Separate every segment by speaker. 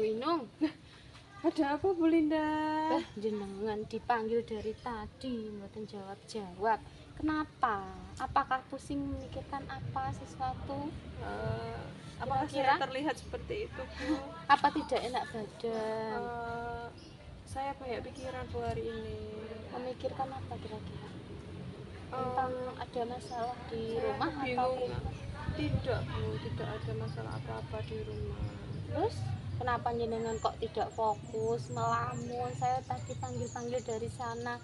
Speaker 1: Bu Inung.
Speaker 2: Ada apa Bu Linda?
Speaker 1: Jenengan dipanggil dari tadi, mboten jawab-jawab. Kenapa? Apakah pusing memikirkan apa sesuatu?
Speaker 2: Apakah
Speaker 1: Kira-kira?
Speaker 2: saya terlihat seperti itu Bu?
Speaker 1: Apa tidak enak badan?
Speaker 2: Eh, saya banyak pikiran Bu hari ini.
Speaker 1: Memikirkan apa kira-kira?
Speaker 2: Eh,
Speaker 1: Tentang ada masalah di
Speaker 2: saya
Speaker 1: rumah atau
Speaker 2: kebingungan.
Speaker 1: pribadi?
Speaker 2: Tidak Bu, tidak ada masalah apa-apa di rumah.
Speaker 1: Terus kenapa jenengan kok tidak fokus, melamun? Saya tadi panggil-panggil dari sana,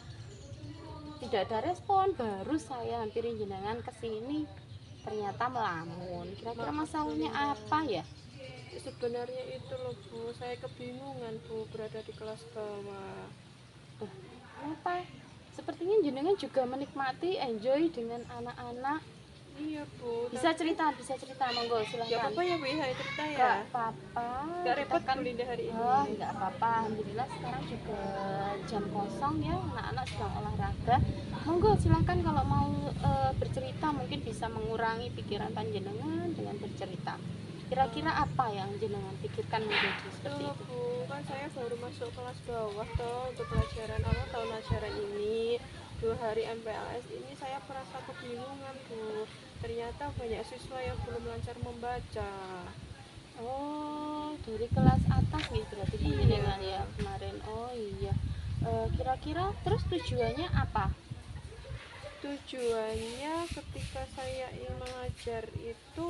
Speaker 1: tidak ada respon. Baru saya hampirin jenengan ke sini, ternyata melamun. Kira-kira
Speaker 2: Maaf, Bu
Speaker 1: masalahnya
Speaker 2: Linda.
Speaker 1: apa ya?
Speaker 2: Sebenarnya itu loh Bu, saya kebingungan Bu berada di kelas bawah.
Speaker 1: Kenapa? Sepertinya jenengan juga menikmati, enjoy dengan anak-anak.
Speaker 2: Iya Bu.
Speaker 1: Bisa
Speaker 2: tapi-
Speaker 1: cerita, monggo
Speaker 2: Gak
Speaker 1: silahkan.
Speaker 2: apa-apa ya Bu, saya cerita ya.
Speaker 1: Gak apa-apa.
Speaker 2: Gak repot
Speaker 1: Kita kan-
Speaker 2: Bu Linda hari ini.
Speaker 1: Oh, nggak apa-apa. Alhamdulillah sekarang juga jam kosong ya, anak-anak sedang olahraga. Monggo silahkan kalau mau bercerita, mungkin bisa mengurangi pikiran panjenengan dengan bercerita. Kira-kira apa yang jenengan pikirkan menjadi seperti
Speaker 2: Tuh
Speaker 1: itu?
Speaker 2: Bu, kan saya baru masuk kelas bawah toh untuk pelajaran awal tahun ajaran ini. 2 hari MPLS ini saya merasa kebingungan Bu. Ternyata banyak siswa yang belum lancar membaca.
Speaker 1: Oh, dari kelas atas nih berarti
Speaker 2: Iya.
Speaker 1: panjenengan ya kemarin. Oh iya. Kira-kira terus tujuannya apa?
Speaker 2: Tujuannya ketika saya ingin mengajar itu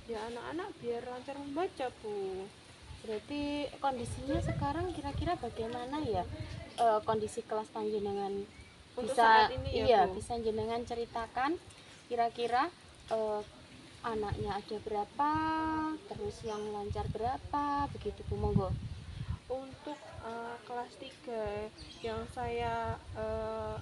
Speaker 2: ya anak-anak biar lancar membaca Bu.
Speaker 1: Berarti kondisinya sekarang kira-kira bagaimana ya? Kondisi kelas panjenengan
Speaker 2: Untuk
Speaker 1: bisa
Speaker 2: saat ini ya,
Speaker 1: iya,
Speaker 2: Bu.
Speaker 1: bisa jenengan ceritakan kira-kira anaknya ada berapa, terus yang lancar berapa, begitu Bu, monggo.
Speaker 2: Untuk kelas 3 yang saya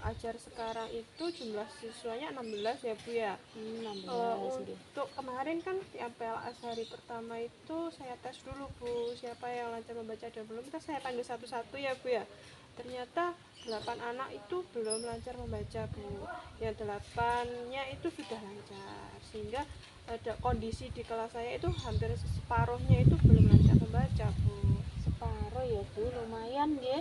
Speaker 2: ajar sekarang itu jumlah siswanya 16 ya Bu ya.
Speaker 1: 16 nggih.
Speaker 2: Untuk kemarin kan di MPLS hari pertama itu saya tes dulu Bu, siapa yang lancar membaca dan belum, kita saya panggil satu-satu ya Bu ya. Ternyata 8 anak itu belum lancar membaca Bu, yang 8-nya itu sudah lancar, sehingga ada kondisi di kelas saya itu hampir separuhnya itu belum lancar membaca Bu.
Speaker 1: Separuh ya Bu, lumayan ya.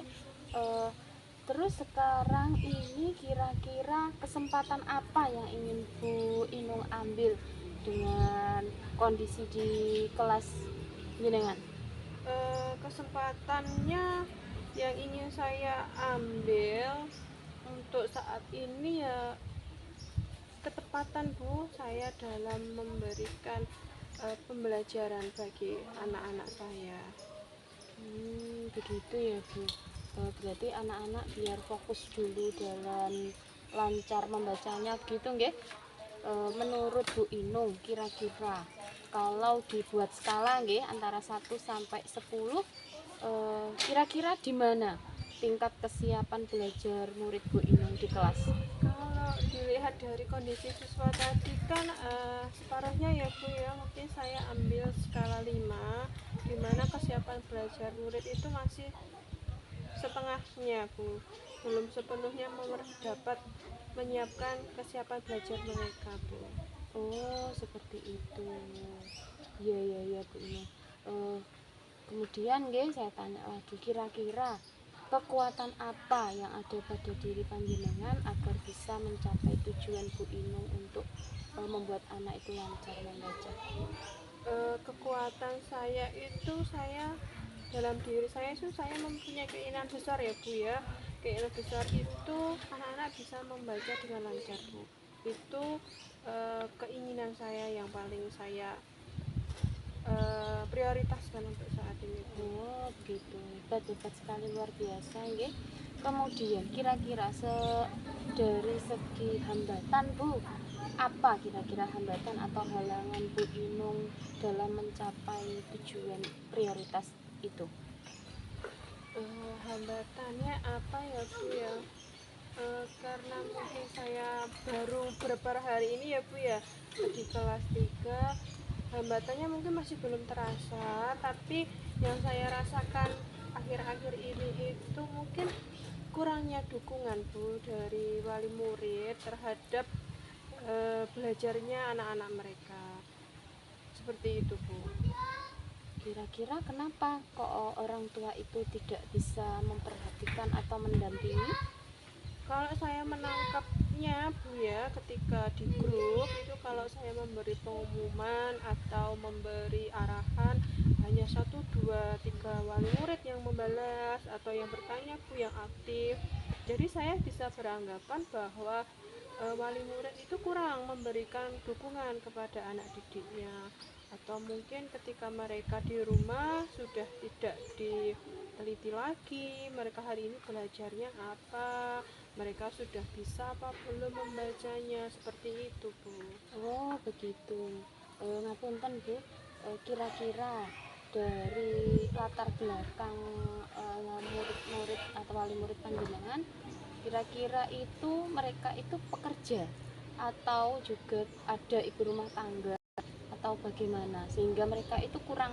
Speaker 1: Terus sekarang ini kira-kira kesempatan apa yang ingin Bu Inung ambil dengan kondisi di kelas jenengan?
Speaker 2: Kesempatannya yang ingin saya ambil untuk saat ini ya ketepatan Bu saya dalam memberikan pembelajaran bagi anak-anak saya.
Speaker 1: Begitu ya Bu. Berarti anak-anak biar fokus dulu dalam lancar membacanya gitu nggih. Menurut Bu Inung kira-kira kalau dibuat skala nggih antara 1 sampai 10, kira-kira di mana tingkat kesiapan belajar murid Bu Inung di kelas?
Speaker 2: Kalau dilihat dari kondisi siswa tadi kan separuhnya ya Bu ya, mungkin saya ambil skala 5, di mana kesiapan belajar murid itu masih setengahnya Bu, belum sepenuhnya dapat menyiapkan kesiapan belajar mereka Bu.
Speaker 1: Oh, seperti itu. Iya Bu Inung. Kemudian nggih saya tanya lagi, kira-kira kekuatan apa yang ada pada diri panjenengan agar bisa mencapai tujuan Bu Inung untuk membuat anak itu lancar membaca?
Speaker 2: Kekuatan saya itu saya dalam diri saya itu saya mempunyai keinginan besar ya Bu ya. Keinginan besar itu anak-anak bisa membaca dengan lancar Bu. Itu keinginan saya yang paling saya prioritaskan untuk saat ini Bu.
Speaker 1: Oh, begitu. Hebat sekali, luar biasa nggih. Kemudian kira-kira dari segi hambatan Bu, apa kira-kira hambatan atau halangan Bu Inung dalam mencapai tujuan prioritas itu?
Speaker 2: Hambatannya apa ya Bu ya? Karena mungkin saya baru beberapa hari ini ya Bu ya di kelas 3, hambatannya mungkin masih belum terasa, tapi yang saya rasakan akhir-akhir ini itu mungkin kurangnya dukungan Bu dari wali murid terhadap belajarnya anak-anak mereka, seperti itu Bu.
Speaker 1: Kira-kira kenapa kok orang tua itu tidak bisa memperhatikan atau mendampingi?
Speaker 2: Kalau saya menangkapnya Bu ya, ketika di grup itu kalau saya memberi pengumuman atau memberi arahan, hanya satu dua tiga wali murid yang membalas atau yang bertanya Bu, yang aktif. Jadi saya bisa beranggapan bahwa wali murid itu kurang memberikan dukungan kepada anak didiknya, atau mungkin ketika mereka di rumah sudah tidak diteliti lagi mereka hari ini belajarnya apa, mereka sudah bisa apa belum membacanya, seperti itu Bu.
Speaker 1: Oh begitu. Ngapunten Bu, kira-kira dari latar belakang murid-murid atau wali murid panjenengan, kira-kira itu mereka itu pekerja atau juga ada ibu rumah tangga atau bagaimana, sehingga mereka itu kurang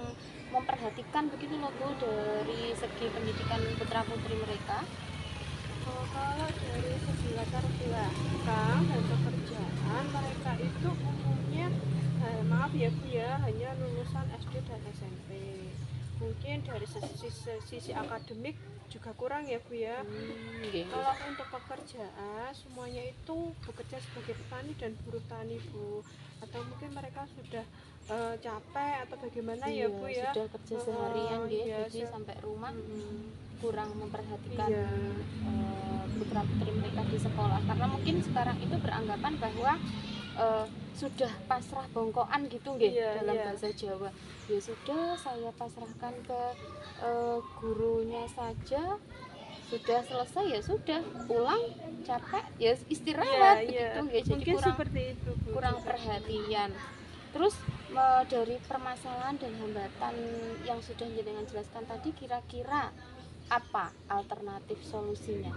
Speaker 1: memperhatikan begitu loh Bu dari segi pendidikan putra putri mereka.
Speaker 2: Kalau dari segi latar belakang dan pekerjaan, mereka itu umumnya maaf ya Bu ya, hanya lulusan SD dan SMP. Mungkin dari sisi akademik juga kurang ya Bu ya. Kalau untuk pekerjaan, semuanya itu bekerja sebagai petani dan buruh tani Bu, atau mungkin mereka sudah capek atau bagaimana ya Bu ya,
Speaker 1: sudah kerja seharian
Speaker 2: iya,
Speaker 1: jadi sampai rumah kurang memperhatikan putra putri mereka di sekolah, karena mungkin sekarang itu beranggapan bahwa sudah pasrah bongkoan gitu nggih, dalam bahasa Jawa. Ya sudah, saya pasrahkan ke gurunya saja, sudah selesai ya sudah, pulang capek ya istirahat begitu nggih. Jadi
Speaker 2: mungkin seperti itu Bu,
Speaker 1: kurang perhatian. Terus dari permasalahan dan hambatan yang sudah jenengan jelaskan tadi, kira-kira apa alternatif solusinya?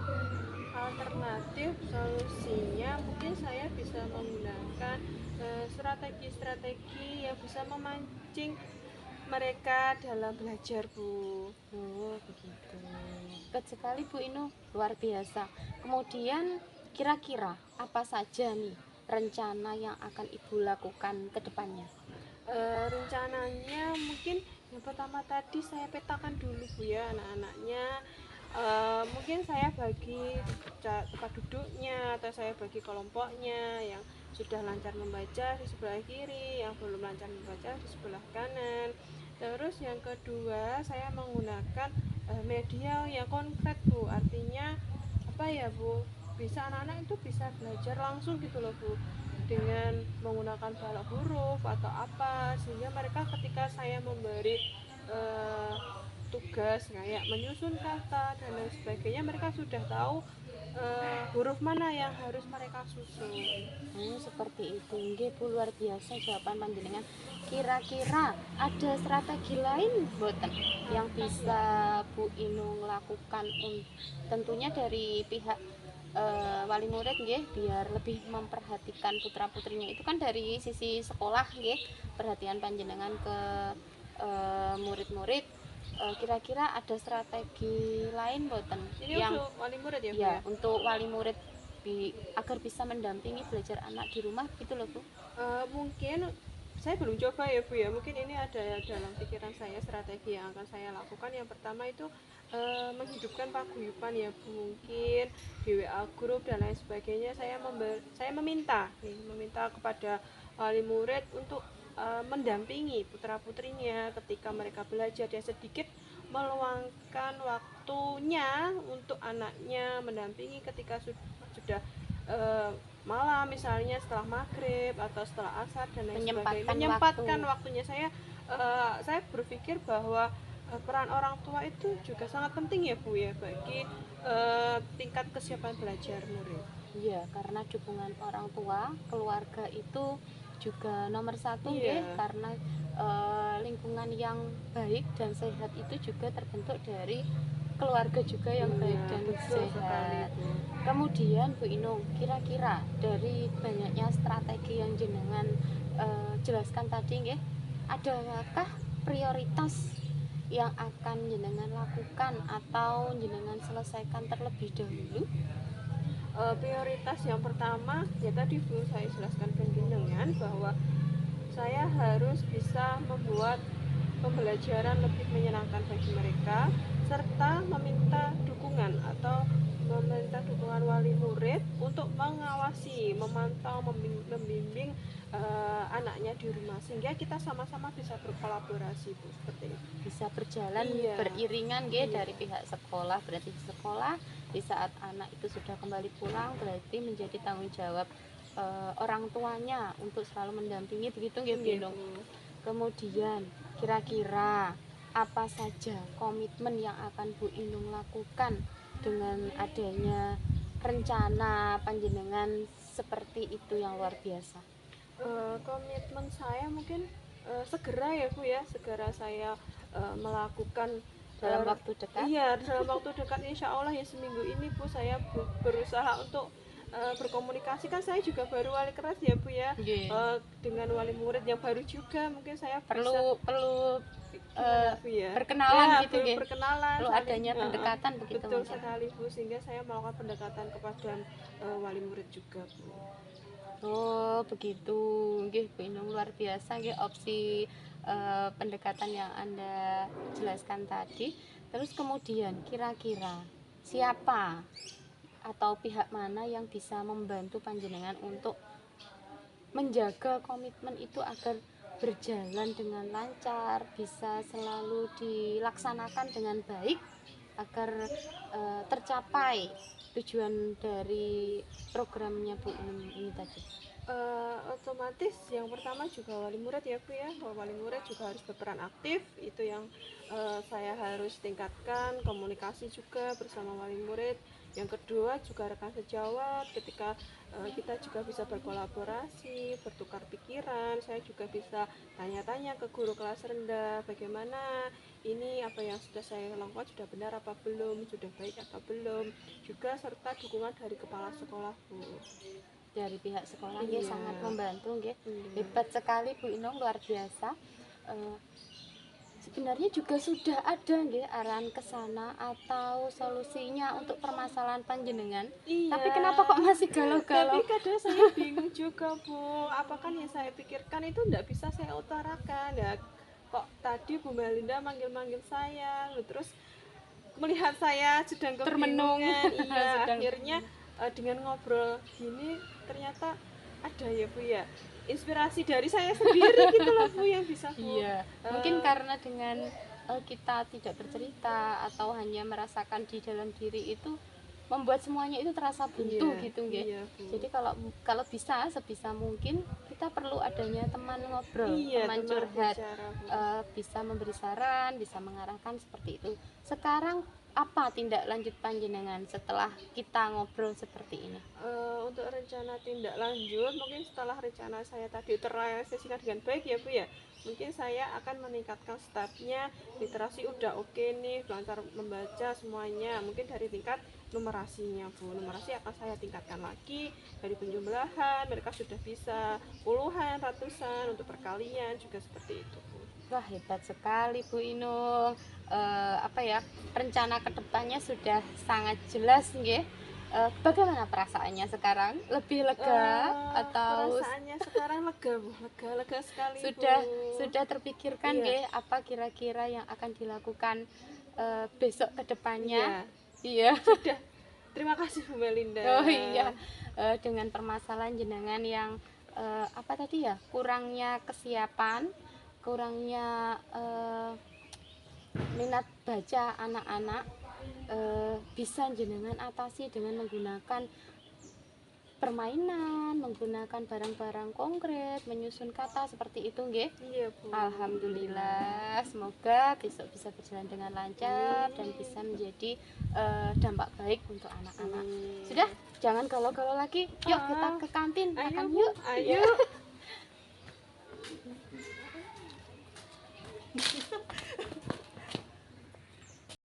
Speaker 2: Alternatif solusinya mungkin saya bisa menggunakan strategi-strategi yang bisa memancing mereka dalam belajar Bu.
Speaker 1: Oh begitu, hebat sekali Bu Inu, luar biasa. Kemudian kira-kira apa saja nih rencana yang akan Ibu lakukan ke depannya?
Speaker 2: Rencananya mungkin yang pertama tadi saya petakan dulu Bu ya, anak-anaknya. Mungkin saya bagi tempat duduknya, atau saya bagi kelompoknya, yang sudah lancar membaca di sebelah kiri, yang belum lancar membaca di sebelah kanan. Terus yang kedua, saya menggunakan media yang konkret Bu, artinya apa ya Bu, bisa anak-anak itu bisa belajar langsung gitu loh Bu, dengan menggunakan balok huruf atau apa, sehingga mereka ketika saya memberi tugas kayak menyusun kata dan lain sebagainya, mereka sudah tahu huruf mana yang harus mereka susun.
Speaker 1: Seperti itu nggih Bu, luar biasa jawaban panjenengan. Kira-kira ada strategi lain boten yang bisa Bu Inu lakukan, tentunya dari pihak wali murid nggih, biar lebih memperhatikan putra putrinya. Itu kan dari sisi sekolah nggih, perhatian panjenengan ke murid-murid. Kira-kira ada strategi lain boten
Speaker 2: ini yang untuk wali murid ya Bu ya?
Speaker 1: Untuk wali murid agar bisa mendampingi belajar anak di rumah gitu loh Bu.
Speaker 2: Mungkin saya belum coba ya Bu ya, mungkin ini ada dalam pikiran saya strategi yang akan saya lakukan. Yang pertama itu menghidupkan paguyuban ya Bu, mungkin di WA grup dan lain sebagainya. Saya meminta kepada wali murid untuk mendampingi putra putrinya ketika mereka belajar, dia sedikit meluangkan waktunya untuk anaknya, mendampingi ketika sudah malam, misalnya setelah maghrib atau setelah asar dan lain sebagainya, menyempatkan waktunya. Saya berpikir bahwa peran orang tua itu juga sangat penting ya Bu ya, bagi tingkat kesiapan belajar murid.
Speaker 1: Iya, karena dukungan orang tua, keluarga itu juga nomor satu ya, karena lingkungan yang baik dan sehat itu juga terbentuk dari keluarga juga yang baik dan sehat. Kemudian Bu Inung, kira-kira dari banyaknya strategi yang jenengan jelaskan tadi nggih, adakah prioritas yang akan jenengan lakukan atau jenengan selesaikan terlebih dahulu?
Speaker 2: Prioritas yang pertama ya tadi Bu, saya jelaskan ke jenengan bahwa saya harus bisa membuat pembelajaran lebih menyenangkan bagi mereka, serta meminta dukungan wali murid untuk mengawasi, memantau, membimbing anaknya di rumah, sehingga kita sama-sama bisa berkolaborasi Bu, seperti itu.
Speaker 1: Bisa berjalan
Speaker 2: Iya.
Speaker 1: beriringan
Speaker 2: Iya.
Speaker 1: dari pihak sekolah. Berarti di sekolah di saat anak itu sudah kembali pulang berarti menjadi tanggung jawab orang tuanya untuk selalu mendampingi begitu nggih Bu
Speaker 2: Iya,
Speaker 1: Inung.
Speaker 2: Bu.
Speaker 1: Kemudian kira-kira apa saja komitmen yang akan Bu Inung lakukan dengan adanya rencana panjenengan seperti itu yang luar biasa?
Speaker 2: Komitmen saya mungkin segera ya Bu ya, segera saya melakukan
Speaker 1: Dalam waktu dekat?
Speaker 2: Iya, dalam waktu dekat, insya Allah ya seminggu ini Bu, saya berusaha untuk berkomunikasi. Kan saya juga baru wali kelas ya Bu ya, dengan wali murid yang baru juga, mungkin saya
Speaker 1: perlu
Speaker 2: gimana, Bu, ya?
Speaker 1: berkenalan
Speaker 2: Ya,
Speaker 1: gitu nggih.
Speaker 2: berkenalan,
Speaker 1: Perlu
Speaker 2: saling,
Speaker 1: adanya pendekatan begitu
Speaker 2: betul
Speaker 1: mungkin.
Speaker 2: sekali Bu, sehingga saya melakukan pendekatan kepada wali murid juga Bu.
Speaker 1: Oh begitu nggih Bu Inung, luar biasa nggih opsi pendekatan yang Anda jelaskan tadi. Terus kemudian kira-kira siapa atau pihak mana yang bisa membantu panjenengan untuk menjaga komitmen itu agar berjalan dengan lancar, bisa selalu dilaksanakan dengan baik agar tercapai tujuan dari programnya Bu Inung ini tadi?
Speaker 2: Otomatis yang pertama juga wali murid ya Bu ya, wali murid juga harus berperan aktif, itu yang saya harus tingkatkan, komunikasi juga bersama wali murid. Yang kedua juga rekan sejawat, ketika kita juga bisa berkolaborasi, bertukar pikiran, saya juga bisa tanya-tanya ke guru kelas rendah, bagaimana ini, apa yang sudah saya lakukan sudah benar apa belum, sudah baik apa belum, juga serta dukungan dari kepala sekolah Bu.
Speaker 1: Dari pihak sekolah
Speaker 2: Iya.
Speaker 1: sangat membantu nggih.
Speaker 2: Iya.
Speaker 1: Hebat sekali Bu Inung, luar biasa. Sebenarnya juga sudah ada nggih arahan ke sana atau solusinya untuk permasalahan panjenengan.
Speaker 2: Iya.
Speaker 1: Tapi kenapa kok masih galau-galau?
Speaker 2: Tapi kadang saya bingung juga Bu, apakah yang saya pikirkan itu tidak bisa saya utarakan ya. Kok tadi Bu Melinda manggil-manggil saya, terus melihat saya sedang
Speaker 1: Termenung.
Speaker 2: kebingungan, iya,
Speaker 1: Sedang
Speaker 2: akhirnya dengan ngobrol gini ternyata ada ya Bu ya, inspirasi dari saya sendiri gitu loh Bu yang bisa Bu.
Speaker 1: Iya, mungkin karena dengan kita tidak bercerita atau hanya merasakan di dalam diri itu membuat semuanya itu terasa buntu
Speaker 2: Iya,
Speaker 1: gitu nggih.
Speaker 2: iya, Bu.
Speaker 1: Jadi kalau bisa sebisa mungkin kita perlu adanya teman ngobrol,
Speaker 2: Iya,
Speaker 1: teman
Speaker 2: teman
Speaker 1: curhat,
Speaker 2: bicara, Bu.
Speaker 1: bisa memberi saran, bisa mengarahkan seperti itu. Sekarang apa tindak lanjut panjenengan setelah kita ngobrol seperti ini?
Speaker 2: Untuk rencana tindak lanjut, mungkin setelah rencana saya tadi terrealisasikan dengan baik ya Bu ya, mungkin saya akan meningkatkan stepnya, literasi udah oke nih, lancar membaca semuanya, mungkin dari tingkat numerasinya Bu, numerasi akan saya tingkatkan lagi, dari penjumlahan mereka sudah bisa puluhan, ratusan, untuk perkalian juga seperti itu Bu.
Speaker 1: Wah hebat sekali Bu Inung. Rencana kedepannya sudah sangat jelas nggih. Bagaimana perasaannya sekarang? Lebih lega atau
Speaker 2: perasaannya sekarang lega Bu, lega sekali
Speaker 1: sudah terpikirkan nggih apa kira-kira yang akan dilakukan besok kedepannya? Iya.
Speaker 2: Sudah. Terima kasih Bu Melinda.
Speaker 1: Oh iya. Dengan permasalahan jenengan yang kurangnya kesiapan, kurangnya minat baca anak-anak, bisa jenengan atasi dengan menggunakan permainan, menggunakan barang-barang konkret, menyusun kata seperti itu nggih.
Speaker 2: Iya Bu.
Speaker 1: Alhamdulillah, semoga besok bisa berjalan dengan lancar dan bisa menjadi dampak baik untuk anak-anak. Sudah, jangan galau-galau lagi. Yuk kita ke kantin makan yuk.
Speaker 2: Ayo.